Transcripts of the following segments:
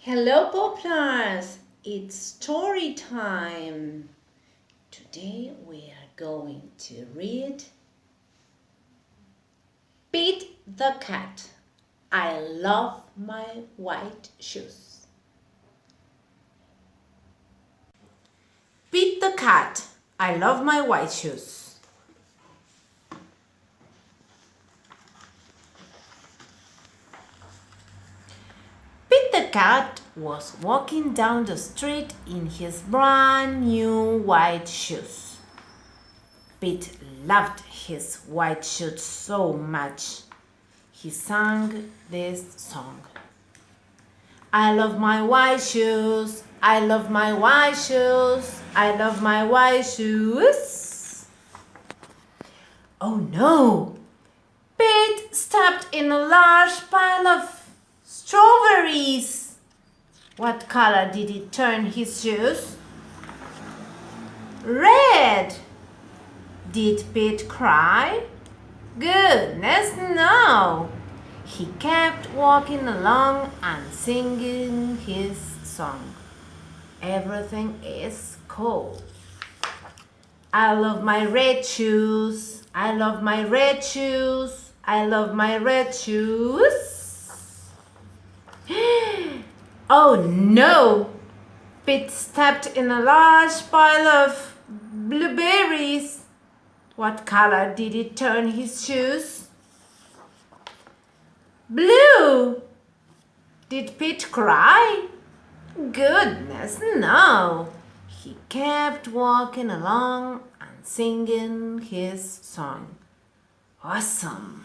Hello, Poplars! It's story time. Today we are going to read Pete the Cat. I love my white shoes. Pete the Cat. I love my white shoes. Pete the Cat was walking down the street in his brand new white shoes. Pete loved his white shoes so much. He sang this song. I love my white shoes. I love my white shoes. I love my white shoes. Oh no! Pete stepped in a large pile of strawberries. What color did he turn his shoes? Red. Did Pete cry? Goodness, no. He kept walking along and singing his song. Everything is cool. I love my red shoes. I love my red shoes. I love my red shoes. Oh no! Pete stepped in a large pile of blueberries. What color did he turn his shoes? Blue. Did Pete cry? Goodness, no. He kept walking along and singing his song. Awesome.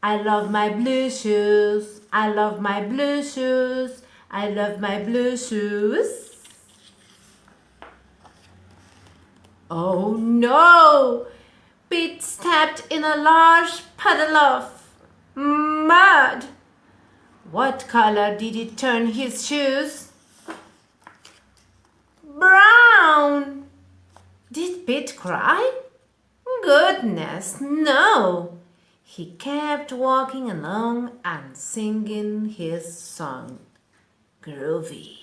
I love my blue shoes. I love my blue shoes. I love my blue shoes. Oh no! Pete stepped in a large puddle of mud. What color did he turn his shoes? Brown. Did Pete cry? Goodness, no. He kept walking along and singing his song. Groovy.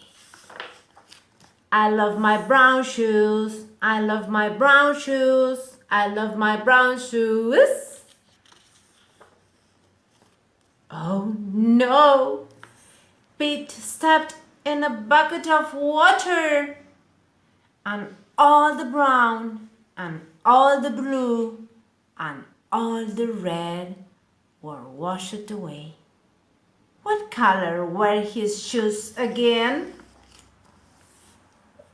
I love my brown shoes. I love my brown shoes. I love my brown shoes. Oh no! Pete stepped in a bucket of water, and all the brown and all the blue and all the red were washed away. What color were his shoes again?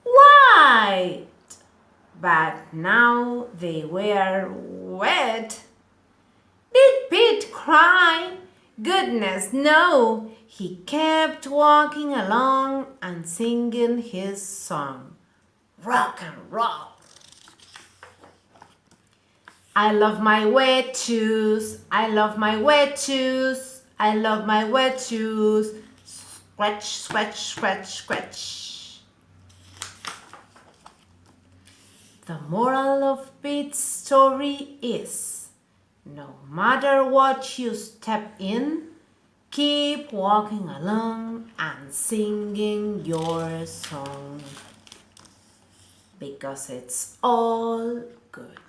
White. But now they were wet. Did Pete cry? Goodness, no. He kept walking along and singing his song. Rock and roll. I love my wet shoes. I love my wet shoes. I love my wet shoes. Scratch, scratch, scratch, scratch. The moral of Pete's story is, no matter what you step in, keep walking along and singing your song, because it's all good.